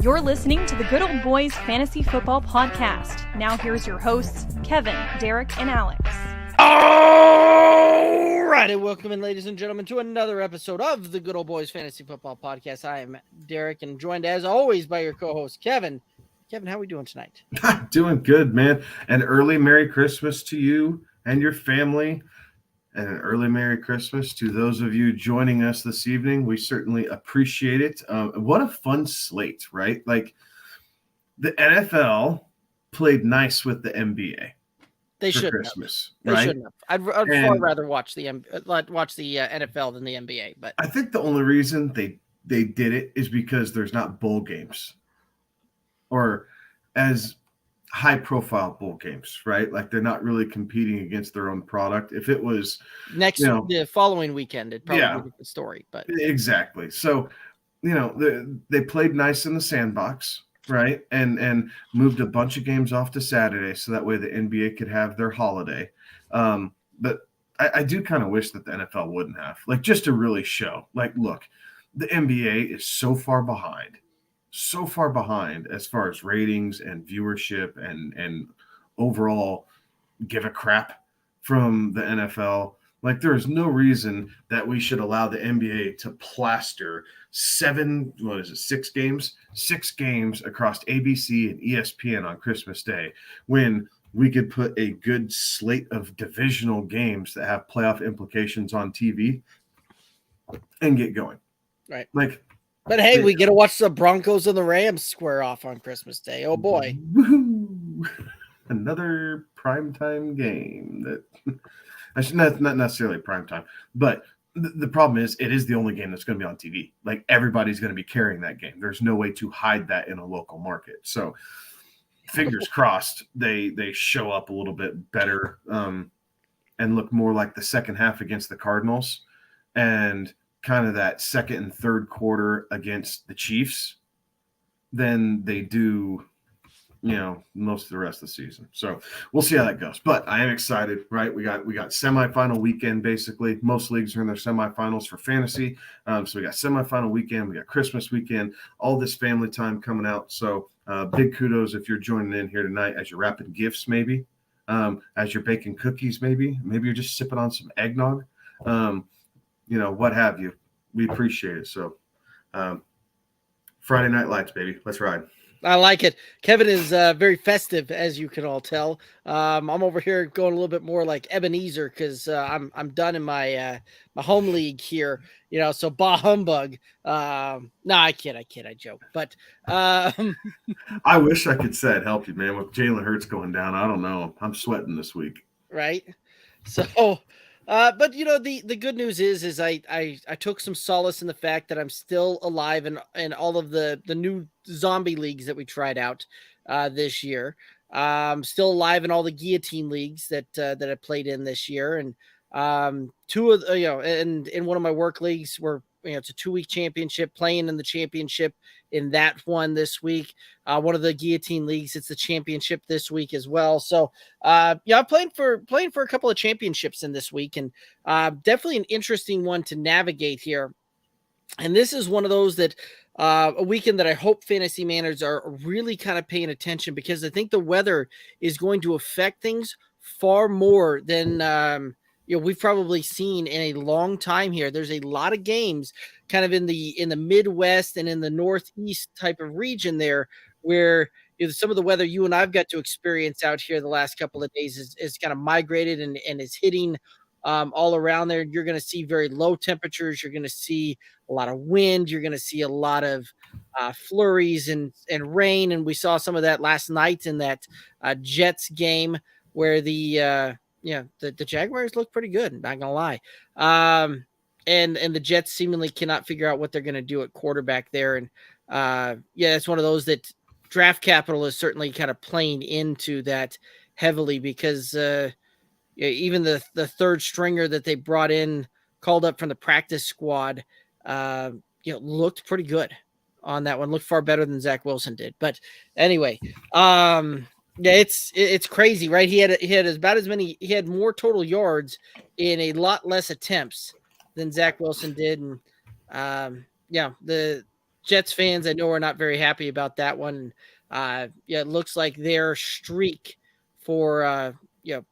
You're listening to the Good Old Boys Fantasy Football Podcast. Now here's your hosts, Kevin, Derek, and Alex. All right, and welcome in, ladies and gentlemen, to another episode of the Good Old Boys Fantasy Football Podcast. I am Derek, and joined, as always, by your co-host, Kevin. Kevin, how are we doing tonight? Doing good, man. An early Merry Christmas to you and your family, and an early Merry Christmas to those of you joining us this evening. We certainly appreciate it. What a fun slate, right? Like, the NFL played nice with the NBA. They should Christmas, They right? shouldn't have. I'd far rather watch the NFL than the NBA. But I think the only reason they did it is because there's not bowl games or as high-profile bowl games, right? Like, they're not really competing against their own product. If it was the following weekend, it'd probably be a different story. But exactly. So, they played nice in the sandbox, right? And moved a bunch of games off to Saturday so that way the NBA could have their holiday. But I do kind of wish that the NFL wouldn't have, like, just to really show, like, look, the NBA is so far behind as far as ratings and viewership and overall give a crap from the NFL. Like, there is no reason that we should allow the NBA to plaster six games across ABC and ESPN on Christmas Day when we could put a good slate of divisional games that have playoff implications on TV and get going. Right. But hey, we get to watch the Broncos and the Rams square off on Christmas Day. Oh boy. Woo-hoo. Another primetime game not necessarily primetime, but the problem is it is the only game that's going to be on TV. Like, everybody's going to be carrying that game. There's no way to hide that in a local market. So fingers crossed they show up a little bit better and look more like the second half against the Cardinals and kind of that second and third quarter against the Chiefs than they do, most of the rest of the season. So we'll see how that goes. But I am excited, right? We got semifinal weekend, basically. Most leagues are in their semifinals for fantasy. So we got semifinal weekend, we got Christmas weekend, all this family time coming out. So big kudos if you're joining in here tonight as you're wrapping gifts, maybe, as you're baking cookies, maybe you're just sipping on some eggnog. What have you. We appreciate it. So Friday Night Lights, baby. Let's ride. I like it. Kevin is very festive, as you can all tell. I'm over here going a little bit more like Ebenezer because I'm done in my home league here. So bah humbug. No, I kid, I joke. But I wish I could say it helped you, man. With Jalen Hurts going down, I don't know. I'm sweating this week. Right. So. But the good news is I took some solace in the fact that I'm still alive in all of the new zombie leagues that we tried out this year. Still alive in all the guillotine leagues that I played in this year, and two of and in one of my work leagues where it's a 2-week championship, playing in the championship in that one this week. One of the guillotine leagues, it's the championship this week as well. So I'm playing for a couple of championships in this week, and definitely an interesting one to navigate here. And this is one of those that a weekend that I hope fantasy managers are really kind of paying attention, because I think the weather is going to affect things far more than we've probably seen in a long time here. There's a lot of games kind of in the Midwest and in the Northeast type of region there where some of the weather you and I've got to experience out here the last couple of days is kind of migrated and is hitting all around there. You're going to see very low temperatures. You're going to see a lot of wind. You're going to see a lot of flurries and rain. And we saw some of that last night in that Jets game where the Jaguars look pretty good, not gonna lie. And the Jets seemingly cannot figure out what they're gonna do at quarterback there. And it's one of those that draft capital is certainly kind of playing into that heavily, because even the third stringer that they brought in, called up from the practice squad, looked pretty good on that one. Looked far better than Zach Wilson did. But anyway, it's crazy, right? He had more total yards in a lot less attempts than Zach Wilson did. And Jets fans, I know, are not very happy about that one. It looks like their streak for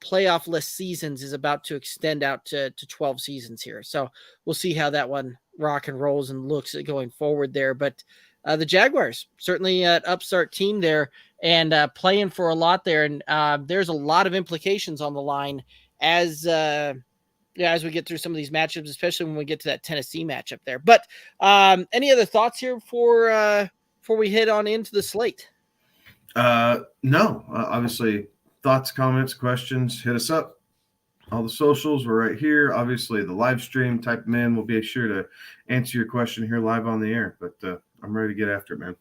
playoff-less seasons is about to extend out to 12 seasons here. So we'll see how that one rock and rolls and looks going forward there. But the Jaguars, certainly an upstart team there and playing for a lot there. And there's a lot of implications on the line as we get through some of these matchups, especially when we get to that Tennessee matchup there. But any other thoughts here before we head on into the slate? No. Obviously, thoughts, comments, questions, hit us up. All the socials, we're right here. Obviously, the live stream, type them in. We'll be sure to answer your question here live on the air. But I'm ready to get after it, man.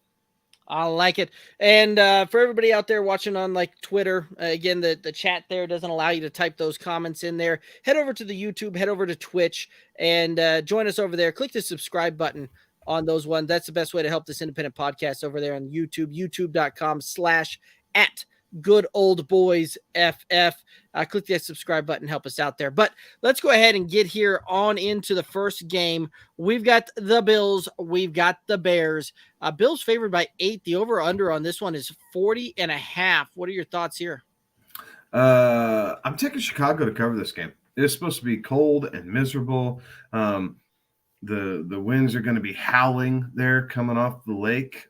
I like it. And for everybody out there watching on like Twitter, again, the chat there doesn't allow you to type those comments in there. Head over to the YouTube, head over to Twitch, and join us over there. Click the subscribe button on those ones. That's the best way to help this independent podcast over there on YouTube, youtube.com/at Good Old Boys FF. Click that subscribe button, help us out there. But let's go ahead and get here on into the first game. We've got the Bills. We've got the Bears. Bills favored by 8. The over-under on this one is 40.5. What are your thoughts here? I'm taking Chicago to cover this game. It's supposed to be cold and miserable. The winds are going to be howling there coming off the lake.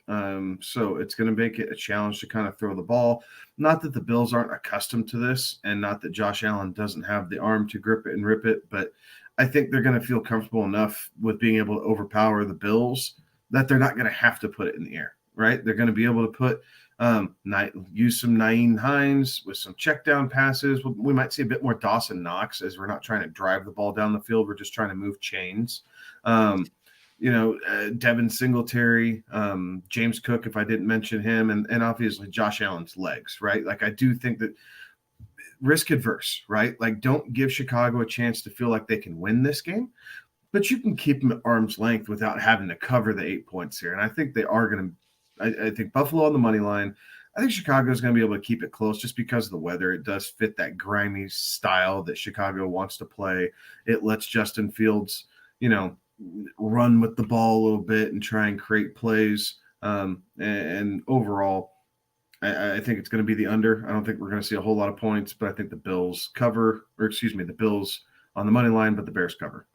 So it's going to make it a challenge to kind of throw the ball. Not that the Bills aren't accustomed to this and not that Josh Allen doesn't have the arm to grip it and rip it, but I think they're going to feel comfortable enough with being able to overpower the Bills that they're not going to have to put it in the air, right? They're going to be able to put use some Nyheim Hines with some check down passes. We might see a bit more Dawson Knox as we're not trying to drive the ball down the field. We're just trying to move chains. Devin Singletary, James Cook, if I didn't mention him, and obviously Josh Allen's legs, right? Like I do think that risk adverse, right? Like don't give Chicago a chance to feel like they can win this game, but you can keep them at arm's length without having to cover the 8 points here. And I think they are going to, I think Buffalo on the money line. I think Chicago is going to be able to keep it close just because of the weather. It does fit that grimy style that Chicago wants to play. It lets Justin Fields, run with the ball a little bit and try and create plays. And overall, I think it's going to be the under. I don't think we're going to see a whole lot of points, but I think the Bills the Bills on the money line, but the Bears cover.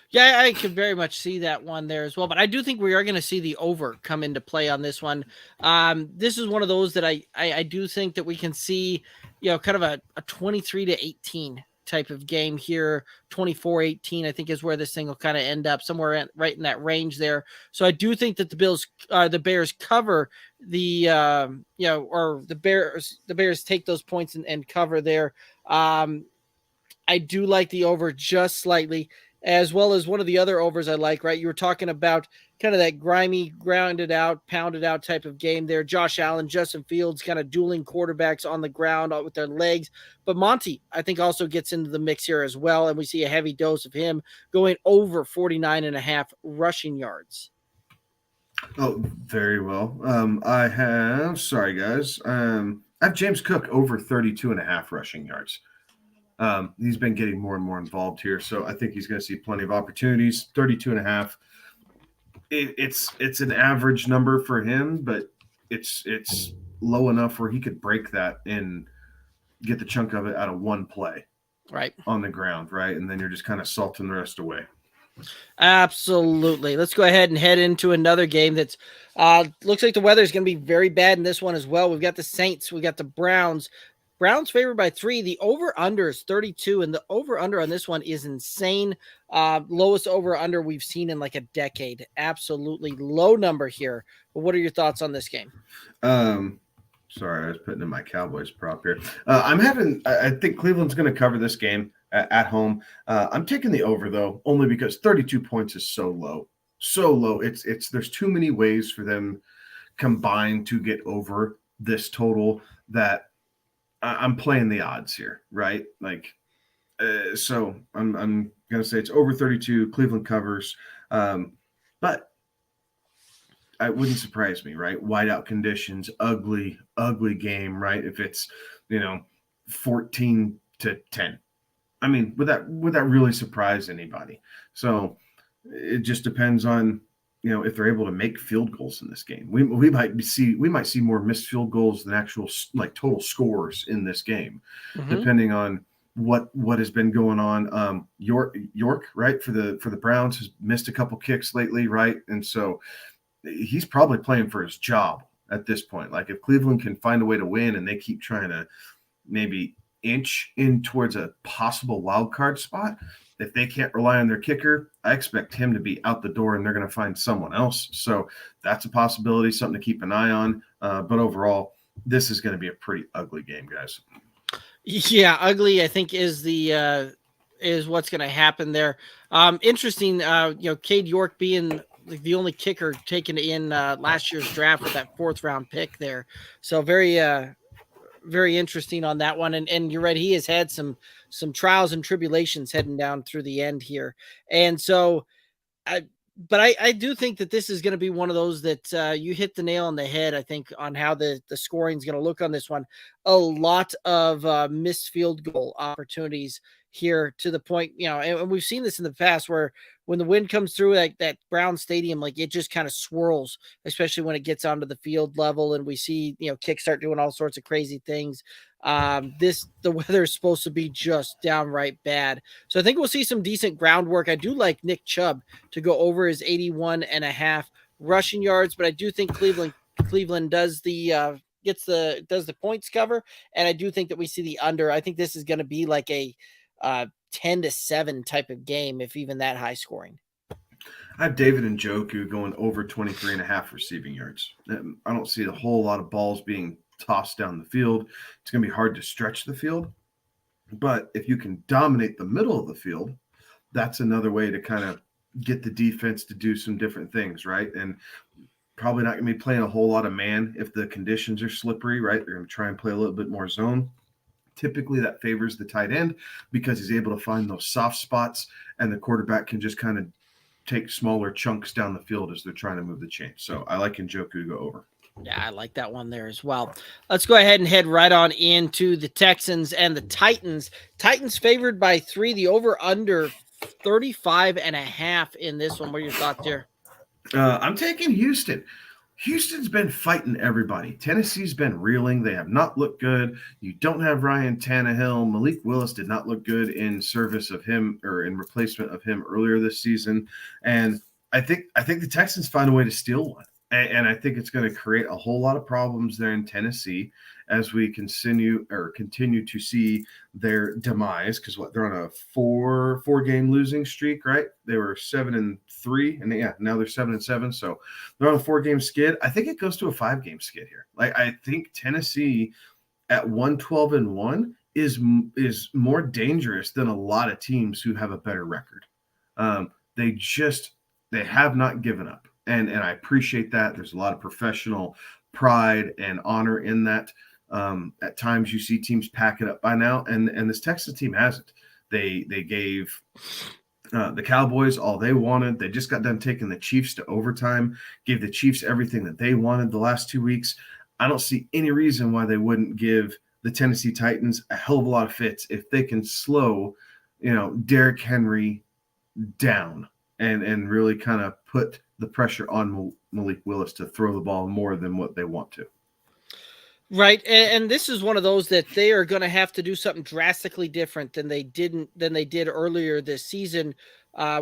Yeah, I could very much see that one there as well. But I do think we are going to see the over come into play on this one. This is one of those that I do think that we can see, kind of a 23-18 type of game here. 24-18, I think, is where this thing will kind of end up, somewhere right in that range there. So I do think that the Bears cover or the Bears take those points and cover there. I do like the over just slightly, as well as one of the other overs I like, right? You were talking about kind of that grimy, grounded out, pounded out type of game there. Josh Allen, Justin Fields kind of dueling quarterbacks on the ground with their legs. But Monty, I think, also gets into the mix here as well. And we see a heavy dose of him going over 49.5 rushing yards. Oh, very well. I have James Cook over 32.5 rushing yards. He's been getting more and more involved here, so I think he's going to see plenty of opportunities. 32.5. It's an average number for him, but it's low enough where he could break that and get the chunk of it out of one play, right on the ground, right, and then you're just kind of salting the rest away. Absolutely. Let's go ahead and head into another game that's looks like the weather is going to be very bad in this one as well. We've got the Saints, we got the Browns. Browns favored by 3. The over-under is 32, and the over-under on this one is insane. Lowest over-under we've seen in like a decade. Absolutely low number here. But what are your thoughts on this game? Sorry, I was putting in my Cowboys prop here. I think Cleveland's going to cover this game at home. I'm taking the over, though, only because 32 points is so low. So low. There's too many ways for them combined to get over this total that I'm playing the odds here, right? Like, so I'm going to say it's over 32. Cleveland covers, but it wouldn't surprise me, right? Whiteout conditions, ugly game, right? If it's 14-10, I mean, would that really surprise anybody? So it just depends on if they're able to make field goals in this game. We might see more missed field goals than actual like total scores in this game, depending on what has been going on. York, right, for the Browns has missed a couple kicks lately, right? And so he's probably playing for his job at this point. Like if Cleveland can find a way to win and they keep trying to maybe inch in towards a possible wild card spot, if they can't rely on their kicker, I expect him to be out the door and they're going to find someone else. So that's a possibility, something to keep an eye on. But overall, this is going to be a pretty ugly game, guys. Yeah, ugly, I think, is what's going to happen there. Interesting, Cade York being the only kicker taken in last year's draft with that 4th round pick there. So very interesting on that one. And you're right, he has had some trials and tribulations heading down through the end here. And so I do think that this is going to be one of those that you hit the nail on the head, I think, on how the scoring is going to look on this one. A lot of missed field goal opportunities here, to the point, and we've seen this in the past where when the wind comes through that Brown Stadium, like it just kind of swirls, especially when it gets onto the field level and we see, kicks start doing all sorts of crazy things. The weather is supposed to be just downright bad. So I think we'll see some decent groundwork. I do like Nick Chubb to go over his 81.5 rushing yards, but I do think Cleveland does does the points cover. And I do think that we see the under. I think this is going to be like a 10-7 type of game, if even that high scoring. I have David Njoku going over 23.5 receiving yards. I don't see a whole lot of balls being tossed down the field. It's going to be hard to stretch the field. But if you can dominate the middle of the field, that's another way to kind of get the defense to do some different things, right? And probably not going to be playing a whole lot of man if the conditions are slippery, right? They're going to try and play a little bit more zone. Typically that favors the tight end because he's able to find those soft spots and the quarterback can just kind of take smaller chunks down the field as they're trying to move the chain. So I like Njoku to go over. Yeah, I like that one there as well. Let's go ahead and head right on into the Texans and the Titans. Titans favored by 3, the over under 35.5 in this one. What are your thoughts here? I'm taking Houston. Houston's been fighting everybody. Tennessee's been reeling. They have not looked good. You don't have Ryan Tannehill. Malik Willis did not look good in service of him or in replacement of him earlier this season. And I think the Texans find a way to steal one. And I think it's going to create a whole lot of problems there in Tennessee as we continue to see their demise. Because they're on a four-game losing streak, right? They were 7-3, and now they're 7-7. So they're on a 4-game skid. I think it goes to a 5-game skid here. Like I think Tennessee at 1-12-1 is more dangerous than a lot of teams who have a better record. They have not given up. And I appreciate that. There's a lot of professional pride and honor in that. At times you see teams pack it up by now, and this Texas team hasn't. They gave the Cowboys all they wanted. They just got done taking the Chiefs to overtime, gave the Chiefs everything that they wanted the last 2 weeks. I don't see any reason why they wouldn't give the Tennessee Titans a hell of a lot of fits if they can slow, Derrick Henry down and really kind of put the pressure on Malik Willis to throw the ball more than what they want to. Right, and this is one of those that they are going to have to do something drastically different than they did earlier this season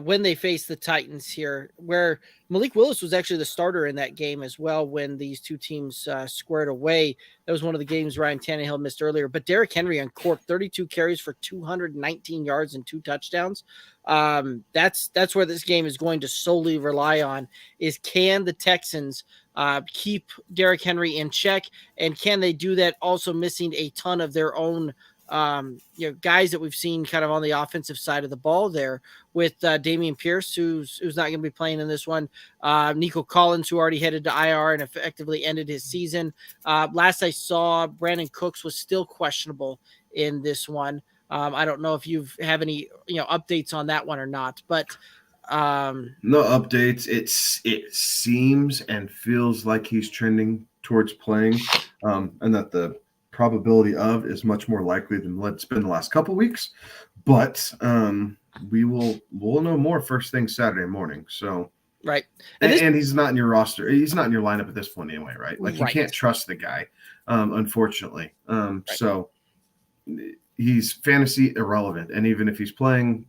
when they faced the Titans here, where Malik Willis was actually the starter in that game as well when these two teams squared away. That was one of the games Ryan Tannehill missed earlier. But Derrick Henry uncorked 32 carries for 219 yards and 2 touchdowns. That's where this game is going to solely rely on is, can the Texans keep Derrick Henry in check, and can they do that also missing a ton of their own guys that we've seen kind of on the offensive side of the ball there with Dameon Pierce, who's not going to be playing in this one. Nico Collins, who already headed to IR and effectively ended his season. Last I saw, Brandon Cooks was still questionable in this one. I don't know if you have any updates on that one or not, but no updates. It seems and feels like he's trending towards playing, and that the probability of is much more likely than what's been the last couple weeks. But we'll know more first thing Saturday morning. So Right. And he's not in your roster. He's not in your lineup at this point anyway, right? Like, you Right. can't trust the guy, unfortunately. Right. So he's fantasy irrelevant. And even if he's playing,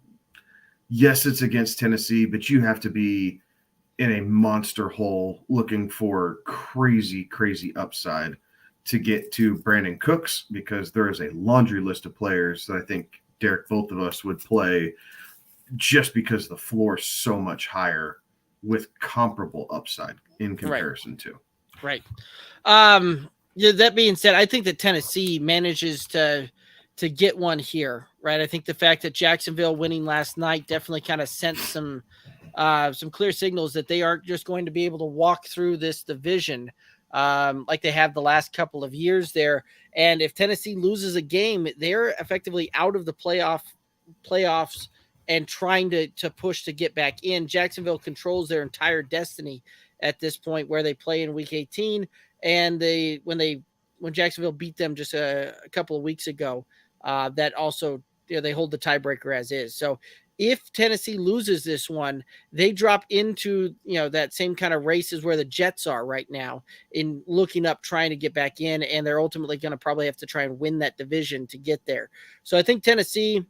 yes, it's against Tennessee, but you have to be in a monster hole looking for crazy, crazy upside to get to Brandon Cooks, because there is a laundry list of players that I think, Derek, both of us would play just because the floor is so much higher with comparable upside in comparison to. Right. Yeah, that being said, I think that Tennessee manages to get one here, right? I think the fact that Jacksonville winning last night definitely kind of sent some clear signals that they aren't just going to be able to walk through this division like they have the last couple of years there. And if Tennessee loses a game, they're effectively out of the playoffs and trying to push to get back in. Jacksonville controls their entire destiny at this point, where they play in week 18. And when Jacksonville beat them just a couple of weeks ago, that also, they hold the tiebreaker as is. So if Tennessee loses this one, they drop into, that same kind of race as where the Jets are right now in looking up, trying to get back in. And they're ultimately going to probably have to try and win that division to get there. So I think Tennessee,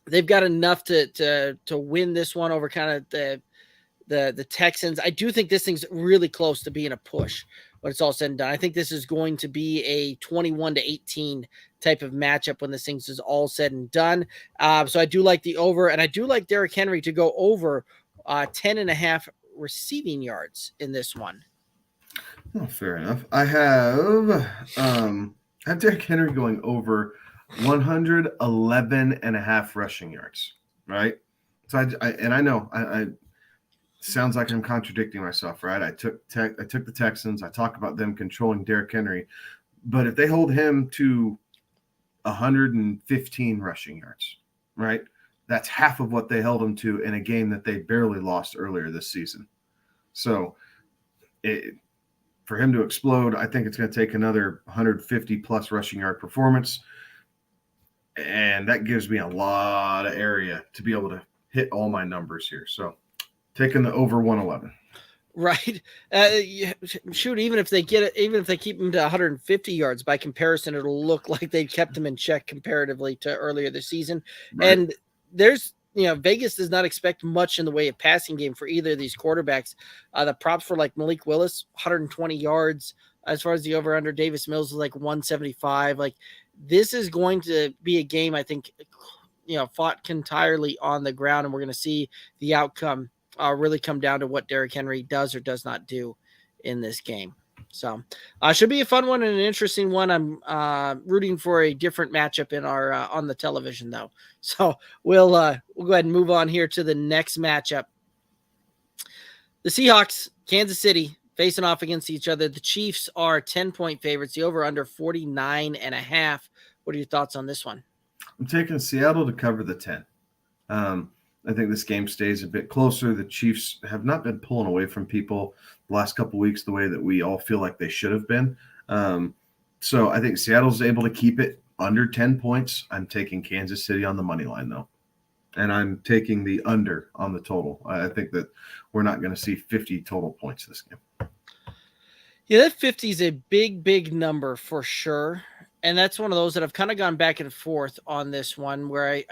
they've got enough to win this one over kind of the Texans. I do think this thing's really close to being a push when it's all said and done. I think this is going to be a 21-18 type of matchup when this thing is all said and done. So I do like the over, and I do like Derrick Henry to go over 10.5 receiving yards in this one. Oh, fair enough. I have Derrick Henry going over 111.5 rushing yards, right? So I know I sounds like I'm contradicting myself, right? I took the Texans. I talk about them controlling Derrick Henry, but if they hold him to 115 rushing yards, right? That's half of what they held him to in a game that they barely lost earlier this season. So for him to explode, I think it's going to take another 150 plus rushing yard performance. And that gives me a lot of area to be able to hit all my numbers here. So taking the over 111. Right. Shoot, even if they keep him to 150 yards, by comparison, it'll look like they kept him in check comparatively to earlier this season. Right. And there's, Vegas does not expect much in the way of passing game for either of these quarterbacks. The props for like Malik Willis, 120 yards. As far as the over under, Davis Mills is like 175. Like, this is going to be a game, I think, fought entirely on the ground, and we're going to see the outcome really come down to what Derrick Henry does or does not do in this game. So should be a fun one and an interesting one. I'm rooting for a different matchup in our on the television, though. So we'll go ahead and move on here to the next matchup. The Seahawks, Kansas City, facing off against each other. The Chiefs are 10-point favorites. The over under 49.5. What are your thoughts on this one? I'm taking Seattle to cover the 10. I think this game stays a bit closer. The Chiefs have not been pulling away from people the last couple of weeks the way that we all feel like they should have been. So I think Seattle's able to keep it under 10 points. I'm taking Kansas City on the money line, though. And I'm taking the under on the total. I think that we're not going to see 50 total points this game. Yeah, that 50 is a big, big number for sure. And that's one of those that I've kind of gone back and forth on this one, where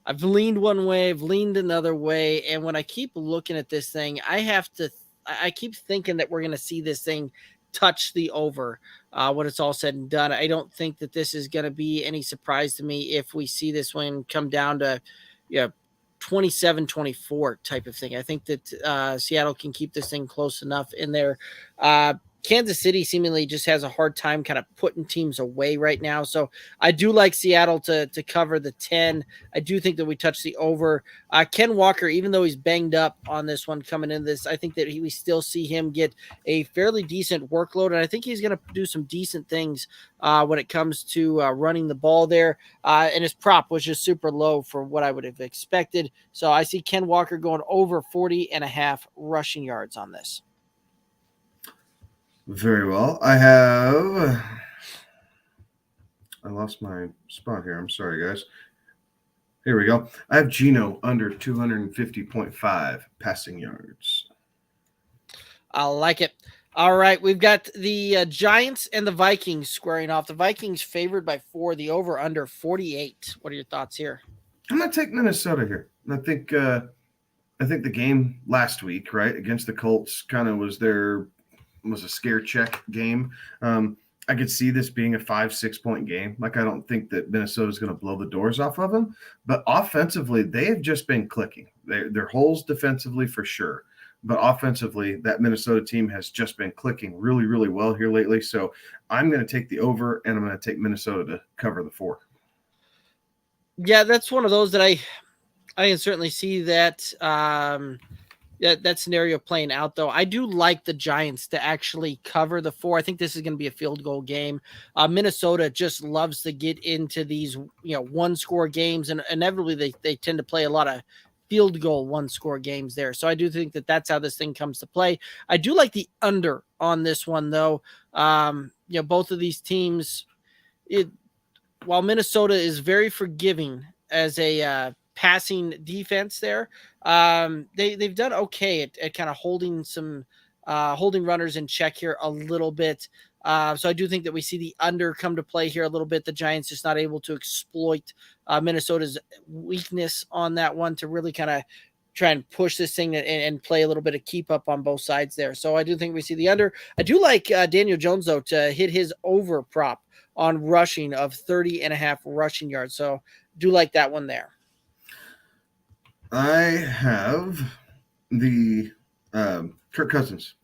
I've leaned one way, I've leaned another way. And when I keep looking at this thing, I keep thinking that we're going to see this thing touch the over when it's all said and done. I don't think that this is going to be any surprise to me if we see this one come down to, 27-24 type of thing. I think that Seattle can keep this thing close enough in there. Kansas City seemingly just has a hard time kind of putting teams away right now. So I do like Seattle to cover the 10. I do think that we touch the over. Ken Walker, even though he's banged up on this one coming into this, I think that we still see him get a fairly decent workload. And I think he's going to do some decent things when it comes to running the ball there. And his prop was just super low for what I would have expected. So I see Ken Walker going over 40.5 rushing yards on this. Very well. I lost my spot here. I'm sorry, guys. Here we go. I have Geno under 250.5 passing yards. I like it. All right, we've got the Giants and the Vikings squaring off. The Vikings favored by 4, the over under 48. What are your thoughts here? I'm going to take Minnesota here. I think the game last week, right, against the Colts kind of was a scare check game. I could see this being a 5-6 point game. Like, I don't think that Minnesota's going to blow the doors off of them, but offensively, they have just been clicking. They're holes defensively for sure, but offensively, that Minnesota team has just been clicking really, really well here lately. So I'm going to take the over, and I'm going to take Minnesota to cover the 4. Yeah, that's one of those that I can certainly see that that scenario playing out, though. I do like the Giants to actually cover the 4. I think this is going to be a field goal game. Minnesota just loves to get into these, one-score games, and inevitably they tend to play a lot of field goal one-score games there. So I do think that that's how this thing comes to play. I do like the under on this one, though. Both of these teams, while Minnesota is very forgiving as a passing defense there, they've done okay at kind of holding runners in check here a little bit. So I do think that we see the under come to play here a little bit. The Giants just not able to exploit Minnesota's weakness on that one to really kind of try and push this thing and play a little bit of keep up on both sides there. So I do think we see the under. I do like Daniel Jones, though, to hit his over prop on rushing of 30.5 rushing yards. So do like that one there. I have the Kirk Cousins,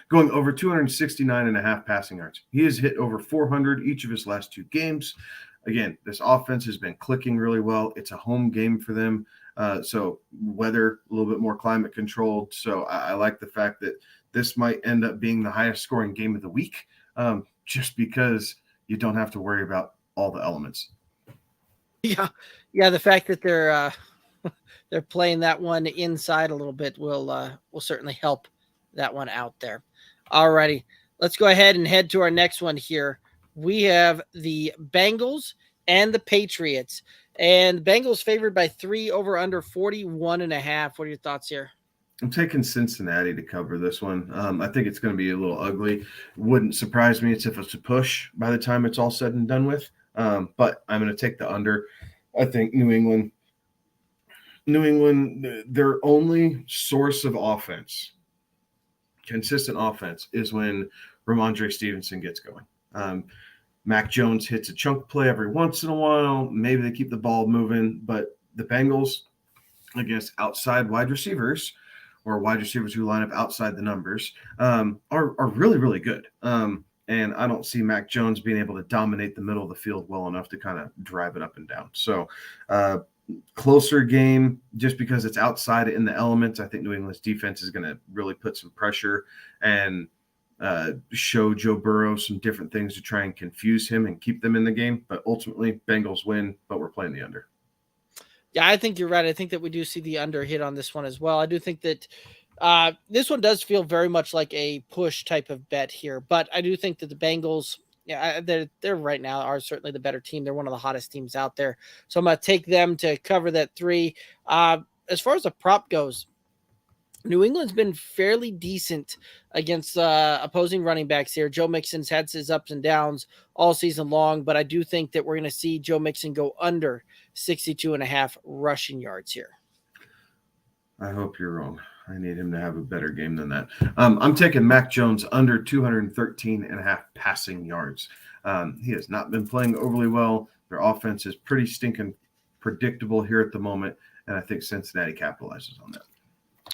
going over 269.5 passing yards. He has hit over 400 each of his last 2 games. Again, this offense has been clicking really well. It's a home game for them. So weather, a little bit more climate controlled. So I like the fact that this might end up being the highest scoring game of the week, just because you don't have to worry about all the elements. Yeah. The fact that they're playing that one inside a little bit will certainly help that one out there. All righty, let's go ahead and head to our next one here. We have the Bengals and the Patriots, and Bengals favored by 3, over under 41.5. What are your thoughts here? I'm taking Cincinnati to cover this one. I think it's going to be a little ugly. Wouldn't surprise me if it's a push by the time it's all said and done with. But I'm going to take the under. I think New England, their only source of offense, consistent offense, is when Ramondre Stevenson gets going. Mac Jones hits a chunk play every once in a while. Maybe they keep the ball moving, but the Bengals, against outside wide receivers or wide receivers who line up outside the numbers, are really, really good. And I don't see Mac Jones being able to dominate the middle of the field well enough to kind of drive it up and down. So closer game, just because it's outside in the elements. I think New England's defense is going to really put some pressure and show Joe Burrow some different things to try and confuse him and keep them in the game. But ultimately, Bengals win, but we're playing the under. Yeah, I think you're right. I think that we do see the under hit on this one as well. I do think that this one does feel very much like a push type of bet here, but I do think that the Bengals, they're right now are certainly the better team. They're one of the hottest teams out there. So I'm going to take them to cover that 3. As far as the prop goes, New England's been fairly decent against opposing running backs here. Joe Mixon's had his ups and downs all season long, but I do think that we're going to see Joe Mixon go under 62.5 rushing yards here. I hope you're wrong. I need him to have a better game than that. I'm taking Mac Jones under 213.5 passing yards. He has not been playing overly well. Their offense is pretty stinking predictable here at the moment, and I think Cincinnati capitalizes on that.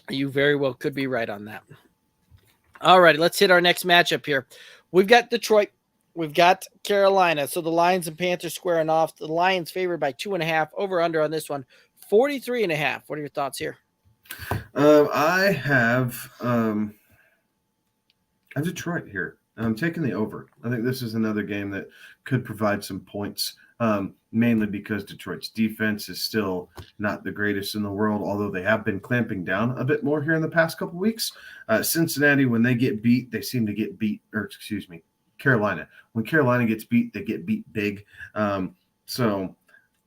You very well could be right on that. All right, let's hit our next matchup here. We've got Detroit. We've got Carolina. So the Lions and Panthers squaring off. The Lions favored by 2.5, over under on this one, 43.5. What are your thoughts here? I have Detroit here. I'm taking the over. I think this is another game that could provide some points, mainly because Detroit's defense is still not the greatest in the world, although they have been clamping down a bit more here in the past couple weeks. Cincinnati, when they get beat, they seem to get beat, Carolina. When Carolina gets beat, they get beat big. So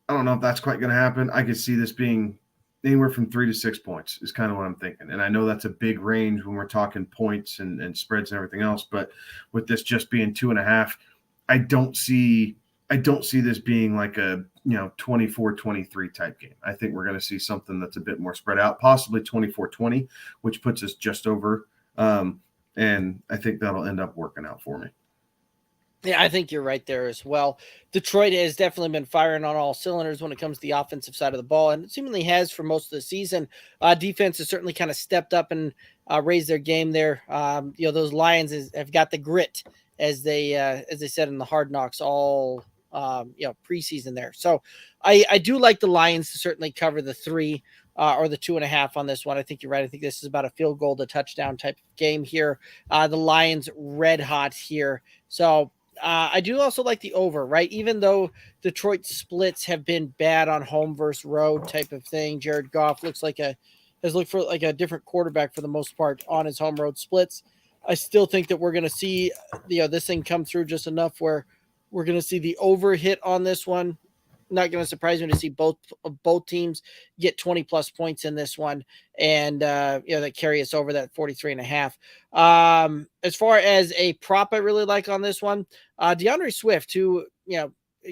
I don't know if that's quite going to happen. I could see this being anywhere from 3 to 6 points is kind of what I'm thinking. And I know that's a big range when we're talking points and spreads and everything else, but with this just being 2.5, I don't see this being like a 24-23 type game. I think we're going to see something that's a bit more spread out, possibly 24-20, which puts us just over. And I think that'll end up working out for me. Yeah, I think you're right there as well. Detroit has definitely been firing on all cylinders when it comes to the offensive side of the ball, and it seemingly has for most of the season. Defense has certainly kind of stepped up and raised their game there. Those Lions have got the grit, as they said in the Hard Knocks all preseason there. So I do like the Lions to certainly cover the 3 or the 2.5 on this one. I think you're right. I think this is about a field goal to touchdown type of game here. The Lions red hot here. So I do also like the over, right? Even though Detroit splits have been bad on home versus road type of thing, Jared Goff has looked for like a different quarterback for the most part on his home road splits. I still think that we're going to see this thing come through just enough where we're going to see the over hit on this one. Not going to surprise me to see both teams get 20 plus points in this one, and that carry us over that 43.5. As far as a prop, I really like on this one, DeAndre Swift, who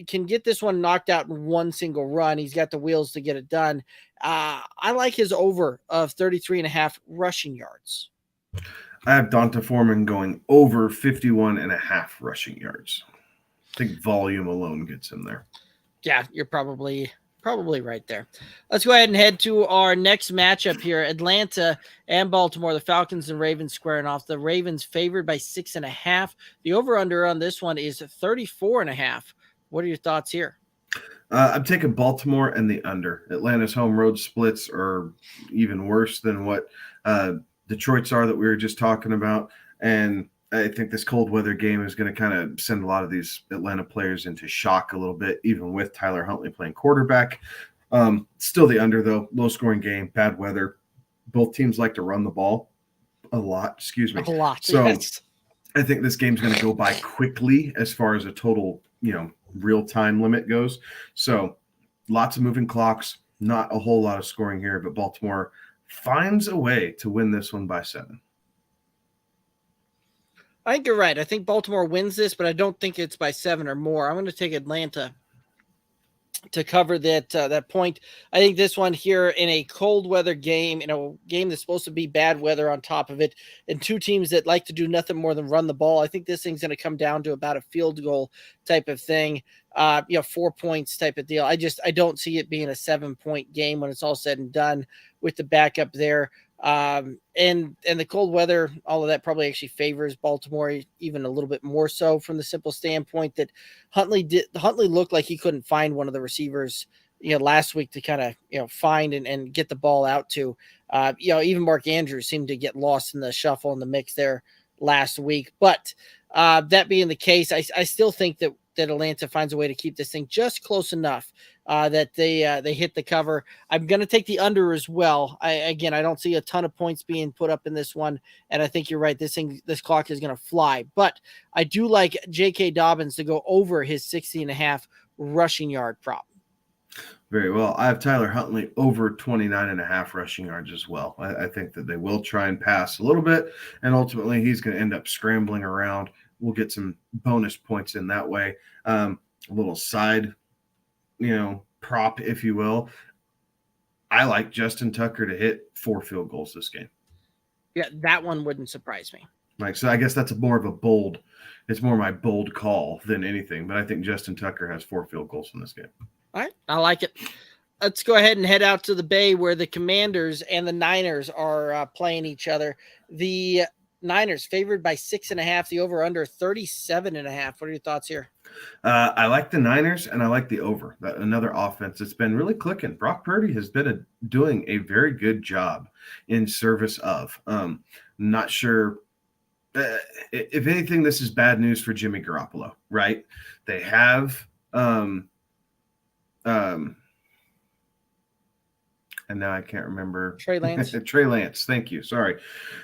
can get this one knocked out in one single run. He's got the wheels to get it done. I like his over of 33.5 rushing yards. I have Donta Foreman going over 51.5 rushing yards. I think volume alone gets him there. Yeah, you're probably right there. Let's go ahead and head to our next matchup here. Atlanta and Baltimore, the Falcons and Ravens squaring off. The Ravens favored by 6.5. The over-under on this one is 34.5. What are your thoughts here? I'm taking Baltimore and the under. Atlanta's home road splits are even worse than what Detroit's are that we were just talking about. And I think this cold weather game is going to kind of send a lot of these Atlanta players into shock a little bit, even with Tyler Huntley playing quarterback. Still the under, though. Low-scoring game, bad weather. Both teams like to run the ball a lot. Excuse me. A lot, so yes. I think this game's going to go by quickly as far as a total, real-time limit goes. So lots of moving clocks, not a whole lot of scoring here, but Baltimore finds a way to win this one by 7. I think you're right. I think Baltimore wins this, but I don't think it's by 7 or more. I'm going to take Atlanta to cover that point. I think this one here in a cold weather game, in a game that's supposed to be bad weather on top of it, and two teams that like to do nothing more than run the ball, I think this thing's going to come down to about a field goal type of thing, 4 points type of deal. I don't see it being a 7-point game when it's all said and done with the backup there. And the cold weather, all of that probably actually favors Baltimore even a little bit more so from the simple standpoint that Huntley looked like he couldn't find one of the receivers, last week to kind of, find and get the ball out to, even Mark Andrews seemed to get lost in the shuffle in the mix there last week. But, that being the case, I still think that Atlanta finds a way to keep this thing just close enough that they hit the cover. I'm going to take the under as well. I don't see a ton of points being put up in this one, and I think you're right. This clock is going to fly, but I do like J.K. Dobbins to go over his 60.5 rushing yard prop. Very well. I have Tyler Huntley over 29.5 rushing yards as well. I think that they will try and pass a little bit, and ultimately he's going to end up scrambling around. We'll get some bonus points in that way. A little side, prop, if you will. I like Justin Tucker to hit 4 field goals this game. Yeah, that one wouldn't surprise me. So I guess that's it's more my bold call than anything, but I think Justin Tucker has 4 field goals in this game. All right, I like it. Let's go ahead and head out to the Bay where the Commanders and the Niners are playing each other. The Niners favored by 6.5, the over under 37.5. What are your thoughts here? I like the Niners and I like the over. Another offense that's been really clicking. Brock Purdy has been doing a very good job in service of. Not sure. If anything, this is bad news for Jimmy Garoppolo, right? They have and now I can't remember. Trey Lance. Trey Lance. Thank you. Sorry.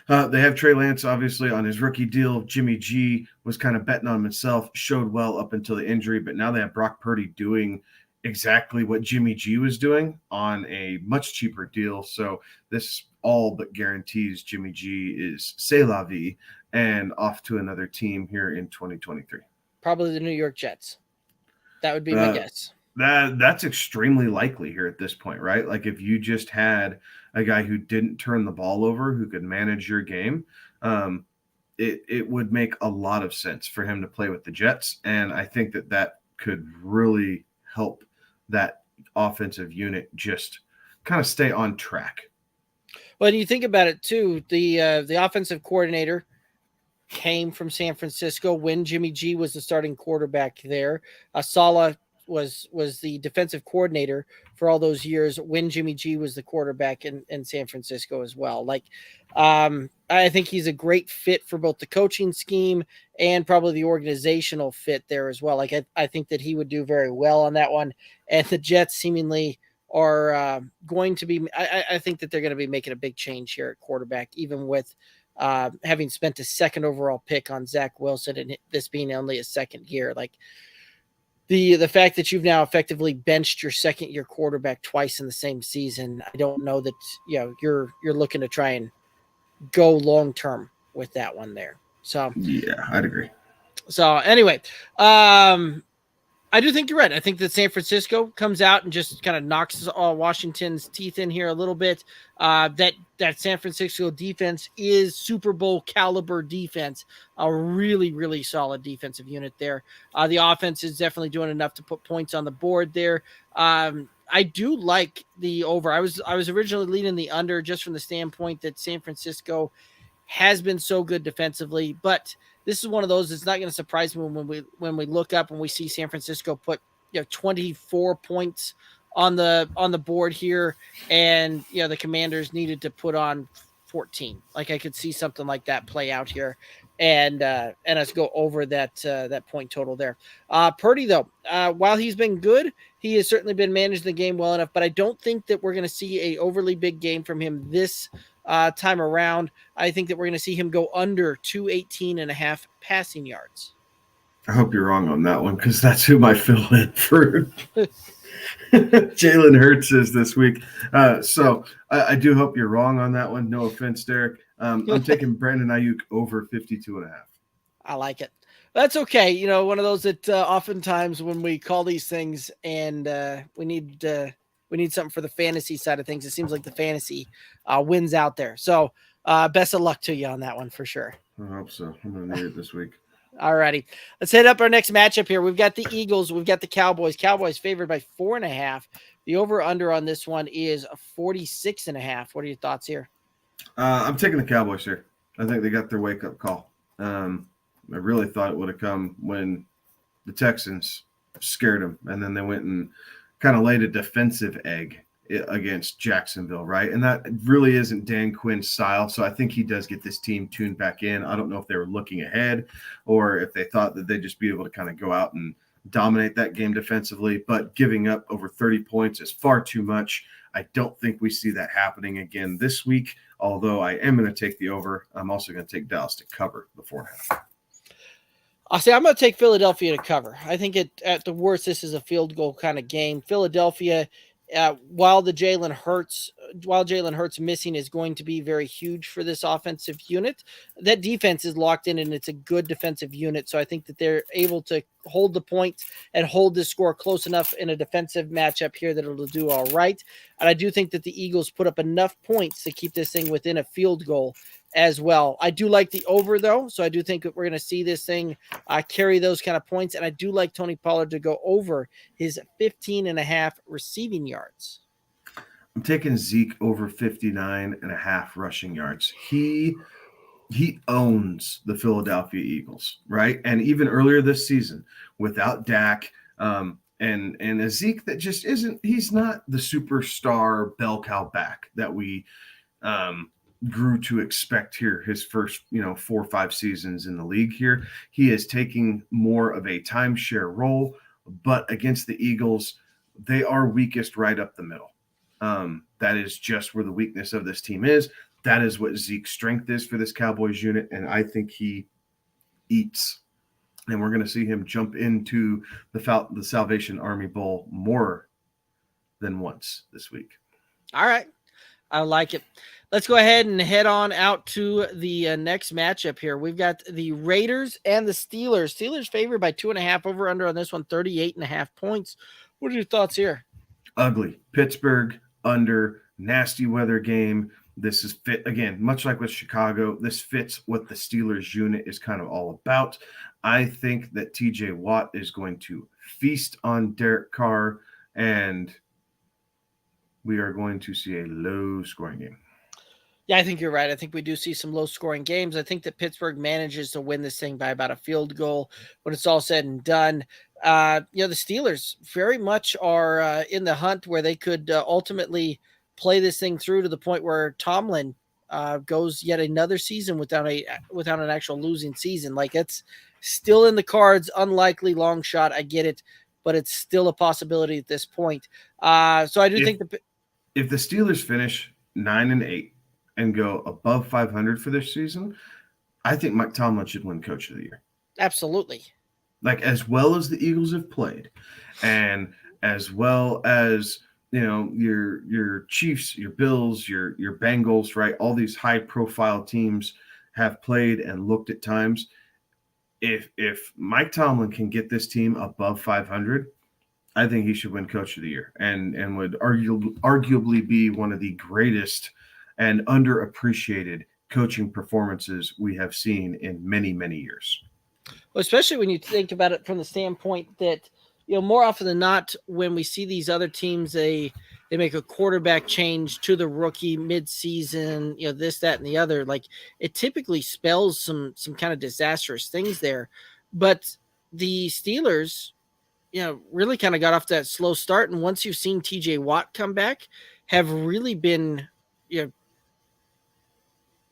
They have Trey Lance, obviously, on his rookie deal. Jimmy G was kind of betting on himself, showed well up until the injury, but now they have Brock Purdy doing exactly what Jimmy G was doing on a much cheaper deal. So this all but guarantees Jimmy G is c'est la vie and off to another team here in 2023. Probably the New York Jets. That would be my guess. That's extremely likely here at this point, right? Like if you just had a guy who didn't turn the ball over, who could manage your game, it would make a lot of sense for him to play with the Jets. And I think that could really help that offensive unit just kind of stay on track. Well, you think about it too, the offensive coordinator came from San Francisco when Jimmy G was the starting quarterback there. Saleh was the defensive coordinator for all those years when Jimmy G was the quarterback in San Francisco as well. Like, I think he's a great fit for both the coaching scheme and probably the organizational fit there as well. Like, I think that he would do very well on that one. And the Jets seemingly are going to be, I think that they're going to be making a big change here at quarterback, even with having spent a second overall pick on Zach Wilson and this being only his second year. Like, the fact that you've now effectively benched your second year quarterback twice in the same season, I don't know that you're looking to try and go long term with that one there. So yeah, I'd agree. So anyway, I do think you're right. I think that San Francisco comes out and just kind of knocks Washington's teeth in here a little bit. That San Francisco defense is Super Bowl caliber defense, a really, really solid defensive unit there. The offense is definitely doing enough to put points on the board there. I do like the over. I was originally leading the under just from the standpoint that San Francisco has been so good defensively, but this is one of those that's not going to surprise me when we look up and we see San Francisco put 24 points on the board here, and the Commanders needed to put on 14. Like, I could see something like that play out here, and us go over that point total there. Purdy though, while he's been good, he has certainly been managing the game well enough, but I don't think that we're going to see a overly big game from him this time around. I think that we're going to see him go under 218.5 passing yards. I hope you're wrong on that one, because that's who my fill in for Jalen Hurts is this week. So I do hope you're wrong on that one. No offense, Derek. I'm taking Brandon Ayuk over 52.5. I like it. That's okay. One of those that oftentimes when we call these things and we need something for the fantasy side of things, it seems like the fantasy wins out there. So best of luck to you on that one for sure. I hope so. I'm going to need it this week. All righty. Let's hit up our next matchup here. We've got the Eagles. We've got the Cowboys. Cowboys favored by 4.5. The over-under on this one is 46.5. What are your thoughts here? I'm taking the Cowboys here. I think they got their wake-up call. I really thought it would have come when the Texans scared them, and then they went and kind of laid a defensive egg against Jacksonville, right? And that really isn't Dan Quinn's style. So I think he does get this team tuned back in. I don't know if they were looking ahead or if they thought that they'd just be able to kind of go out and dominate that game defensively, but giving up over 30 points is far too much. I don't think we see that happening again this week, although I am going to take the over. I'm also going to take Dallas to cover the 4.5. I'll say I'm going to take Philadelphia to cover. I think at the worst, this is a field goal kind of game. Philadelphia, while Jalen Hurts missing is going to be very huge for this offensive unit, that defense is locked in and it's a good defensive unit. So I think that they're able to hold the points and hold this score close enough in a defensive matchup here that it'll do all right. And I do think that the Eagles put up enough points to keep this thing within a field goal as well. I do like the over though. So I do think that we're going to see this thing carry those kind of points. And I do like Tony Pollard to go over his 15.5 receiving yards. I'm taking Zeke over 59.5 rushing yards. He owns the Philadelphia Eagles, right? And even earlier this season without Dak, and a Zeke that just isn't, he's not the superstar bell cow back that we grew to expect here his first 4 or 5 seasons in the league here. He is taking more of a timeshare role, but against the Eagles, they are weakest right up the middle. That is just where the weakness of this team is. That is what Zeke's strength is for this Cowboys unit, and I think he eats and we're going to see him jump into the Salvation Army Bowl more than once this week. All right. I like it. Let's go ahead and head on out to the next matchup here. We've got the Raiders and the Steelers. Steelers favored by 2.5, over under on this one, 38.5 points. What are your thoughts here? Ugly. Pittsburgh under, nasty weather game. This is fit again, much like with Chicago. This fits what the Steelers unit is kind of all about. I think that TJ Watt is going to feast on Derek Carr, and we are going to see a low scoring game. Yeah, I think you're right. I think we do see some low scoring games. I think that Pittsburgh manages to win this thing by about a field goal when it's all said and done. The Steelers very much are in the hunt where they could ultimately play this thing through to the point where Tomlin goes yet another season without an actual losing season. Like, it's still in the cards, unlikely, long shot. I get it, but it's still a possibility at this point. So I do think if the Steelers finish 9-8 and go above 500 for this season, I think Mike Tomlin should win Coach of the Year. Absolutely. Like, as well as the Eagles have played, and as well as, your Chiefs, your Bills, your Bengals, right? All these high-profile teams have played and looked at times. If Mike Tomlin can get this team above 500, I think he should win Coach of the Year and would arguably be one of the greatest and underappreciated coaching performances we have seen in many, many years. Well, especially when you think about it from the standpoint that, more often than not, when we see these other teams, they make a quarterback change to the rookie mid-season, this, that, and the other. Like, it typically spells some kind of disastrous things there. But the Steelers, really kind of got off that slow start. And once you've seen TJ Watt come back, have really been,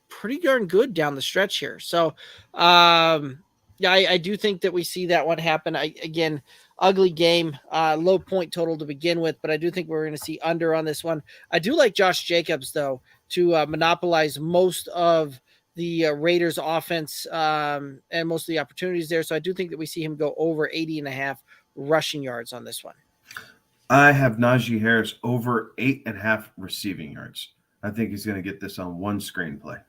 pretty darn good down the stretch here. So, I do think that we see that one happen. Again, ugly game, low point total to begin with, but I do think we're going to see under on this one. I do like Josh Jacobs, though, to monopolize most of the Raiders offense and most of the opportunities there. So I do think that we see him go over 80.5 rushing yards on this one. I have Najee Harris over 8.5 receiving yards. I think he's going to get this on one screenplay.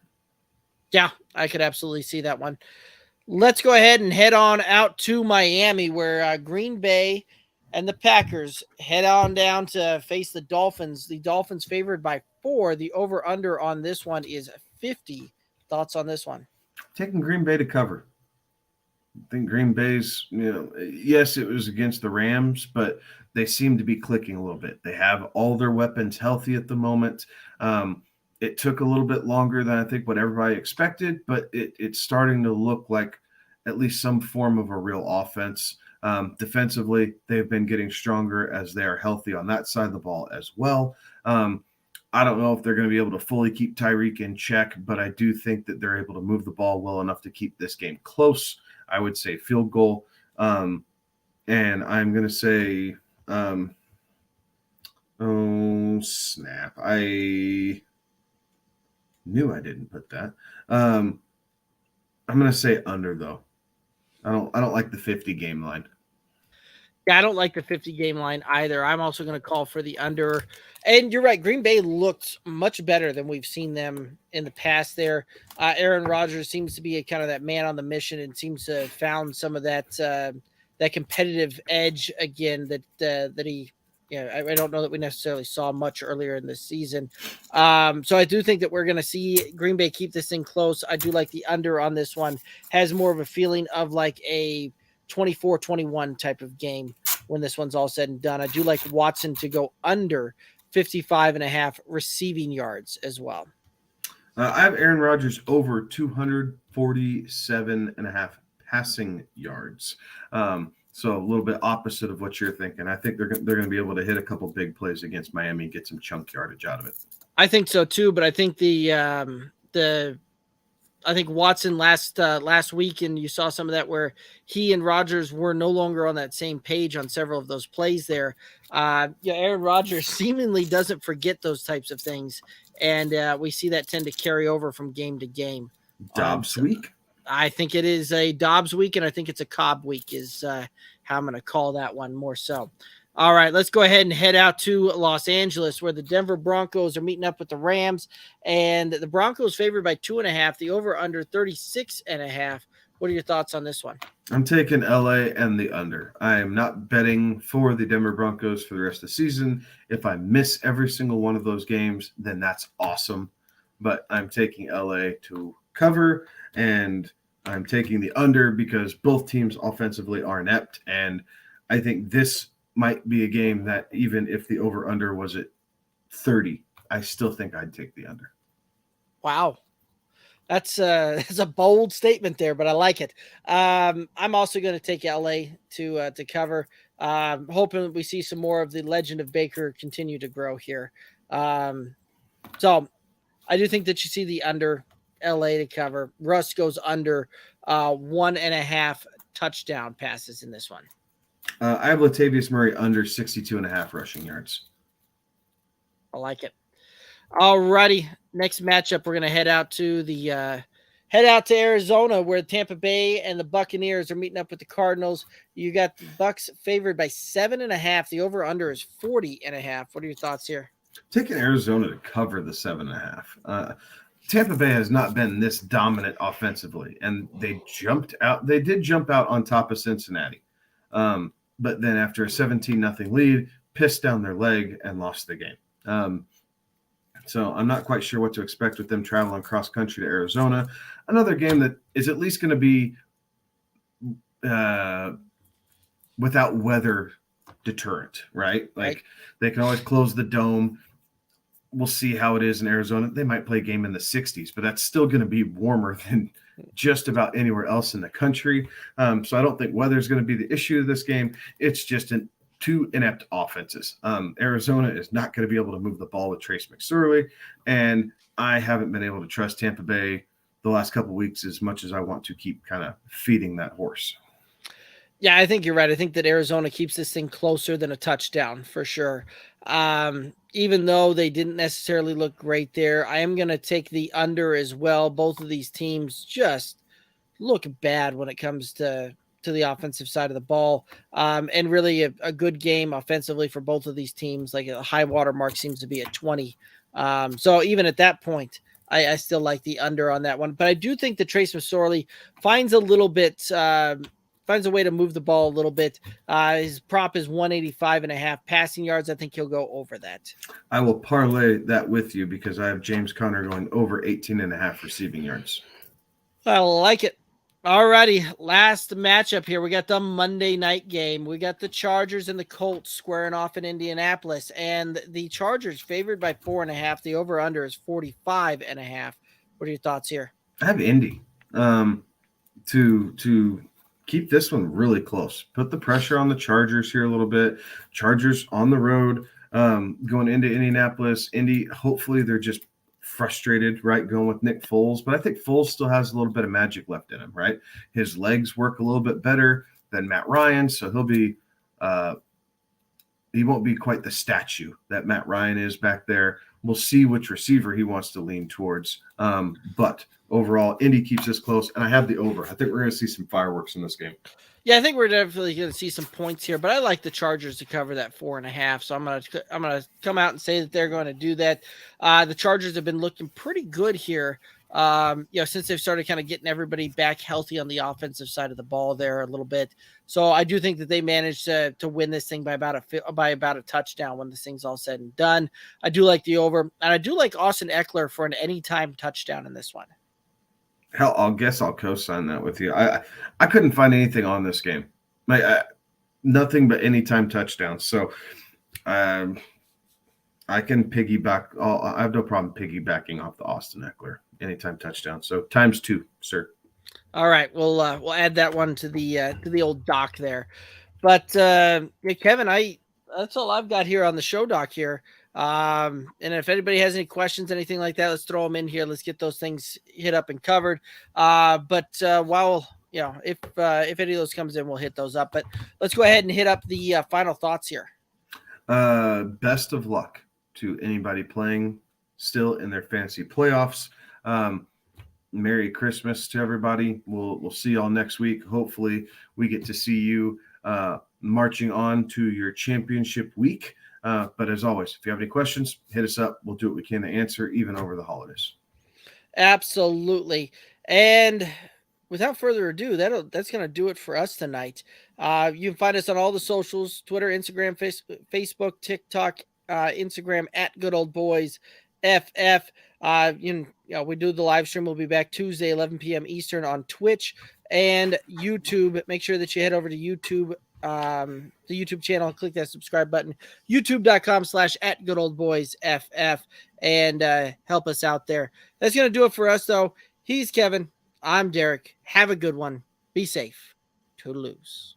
Yeah, I could absolutely see that one. Let's go ahead and head on out to Miami, where Green Bay and the Packers head on down to face the Dolphins. The Dolphins favored by 4. The over-under on this one is 50. Thoughts on this one? Taking Green Bay to cover. I think Green Bay's, yes, it was against the Rams, but they seem to be clicking a little bit. They have all their weapons healthy at the moment. It took a little bit longer than I think what everybody expected, but it's starting to look like at least some form of a real offense. Defensively, they've been getting stronger as they are healthy on that side of the ball as well. I don't know if they're going to be able to fully keep Tyreek in check, but I do think that they're able to move the ball well enough to keep this game close. I would say field goal. And I'm going to say, oh, snap. I knew I didn't put that. I'm going to say under, though. I don't like the 50 game line. Yeah, I don't like the 50 game line either. I'm also going to call for the under. And you're right, Green Bay looked much better than we've seen them in the past there. Aaron Rodgers seems to be a kind of that man on the mission and seems to have found some of that that competitive edge again that he, I don't know that we necessarily saw much earlier in the season. So I do think that we're going to see Green Bay keep this thing close. I do like the under on this one. Has more of a feeling of like a 24-21 type of game when this one's all said and done. I do like Watson to go under 55.5 receiving yards as well. I have Aaron Rodgers over 247.5 passing yards. So a little bit opposite of what you're thinking. I think they're going to be able to hit a couple big plays against Miami and get some chunk yardage out of it. I think so too, but I think I think Watson last week, and you saw some of that where he and Rodgers were no longer on that same page on several of those plays there. Aaron Rodgers seemingly doesn't forget those types of things, and we see that tend to carry over from game to game. Dobbs week. I think it is a Dobbs week, and I think it's a Cobb week is how I'm going to call that one more so. All right, let's go ahead and head out to Los Angeles, where the Denver Broncos are meeting up with the Rams, and the Broncos favored by 2.5, the over-under 36.5. What are your thoughts on this one? I'm taking LA and the under. I am not betting for the Denver Broncos for the rest of the season. If I miss every single one of those games, then that's awesome. But I'm taking LA to cover, and I'm taking the under because both teams offensively are inept. And I think this might be a game that even if the over-under was at 30, I still think I'd take the under. Wow. That's a bold statement there, but I like it. I'm also going to take LA to cover. Hoping that we see some more of the legend of Baker continue to grow here. So I do think that you see the under LA to cover. Russ goes under 1.5 touchdown passes in this one. I have Latavius Murray under 62.5 rushing yards. I like it. All righty. Next matchup, we're going to head out to Arizona, where Tampa Bay and the Buccaneers are meeting up with the Cardinals. You got the Bucs favored by 7.5. The over/under is 40.5. What are your thoughts here? Taking Arizona to cover the 7.5. Tampa Bay has not been this dominant offensively, and they jumped out. They did jump out on top of Cincinnati, but then after a 17-0 lead, pissed down their leg and lost the game. So I'm not quite sure what to expect with them traveling cross country to Arizona. Another game that is at least going to be without weather deterrent, right? Like They can always close the dome. We'll see how it is in Arizona. They might play a game in the 60s, but that's still going to be warmer than just about anywhere else in the country. So I don't think weather is going to be the issue of this game. It's just two inept offenses. Arizona is not going to be able to move the ball with Trace McSorley, and I haven't been able to trust Tampa Bay the last couple of weeks as much as I want to keep kind of feeding that horse. Yeah, I think you're right. I think that Arizona keeps this thing closer than a touchdown for sure. Even though they didn't necessarily look great there, I am going to take the under as well. Both of these teams just look bad when it comes to the offensive side of the ball. And really a good game offensively for both of these teams. Like a high water mark seems to be at 20. So even at that point, I still like the under on that one. But I do think that Trace McSorley finds a way to move the ball a little bit. His prop is 185.5 passing yards. I think he'll go over that. I will parlay that with you because I have James Conner going over 18.5 receiving yards. I like it. All righty, last matchup here. We got the Monday night game. We got the Chargers and the Colts squaring off in Indianapolis, and the Chargers favored by 4.5. The over/under is 45.5. What are your thoughts here? I have Indy to keep this one really close. Put the pressure on the Chargers here a little bit. Chargers on the road, going into Indianapolis. Indy, hopefully they're just frustrated, right, going with Nick Foles. But I think Foles still has a little bit of magic left in him, right? His legs work a little bit better than Matt Ryan, so he won't be quite the statue that Matt Ryan is back there. We'll see which receiver he wants to lean towards. But overall, Indy keeps this close, and I have the over. I think we're going to see some fireworks in this game. Yeah, I think we're definitely going to see some points here, but I like the Chargers to cover that 4.5. So I'm going to come out and say that they're going to do that. The Chargers have been looking pretty good here. Since they've started kind of getting everybody back healthy on the offensive side of the ball there a little bit. So I do think that they managed to win this thing by about a touchdown when this thing's all said and done. I do like the over, and I do like Austin Eckler for an anytime touchdown in this one. Hell, I'll co-sign that with you. I couldn't find anything on this game, nothing but anytime touchdowns. So, I can piggyback. I have no problem piggybacking off the Austin Eckler anytime touchdown. So ×2, sir. All right, we'll add that one to the old doc there. But Kevin, that's all I've got here on the show doc here. And if anybody has any questions, anything like that, let's throw them in here. Let's get those things hit up and covered. But if any of those comes in, we'll hit those up. But let's go ahead and hit up the final thoughts here. Best of luck to anybody playing still in their fantasy playoffs. Merry Christmas to everybody. We'll see y'all next week. Hopefully we get to see you marching on to your championship week. But as always, if you have any questions, hit us up. We'll do what we can to answer, even over the holidays. Absolutely. And without further ado, that's going to do it for us tonight. You can find us on all the socials: Twitter, Instagram, Facebook, TikTok, Instagram at Good Old Boys FF. We do the live stream. We'll be back Tuesday, 11 p.m. Eastern on Twitch and YouTube. Make sure that you head over to YouTube, the YouTube channel, and click that subscribe button, youtube.com/at Good Old Boys FF, and help us out there. That's going to do it for us, though. He's Kevin. I'm Derek. Have a good one. Be safe. Toodaloos.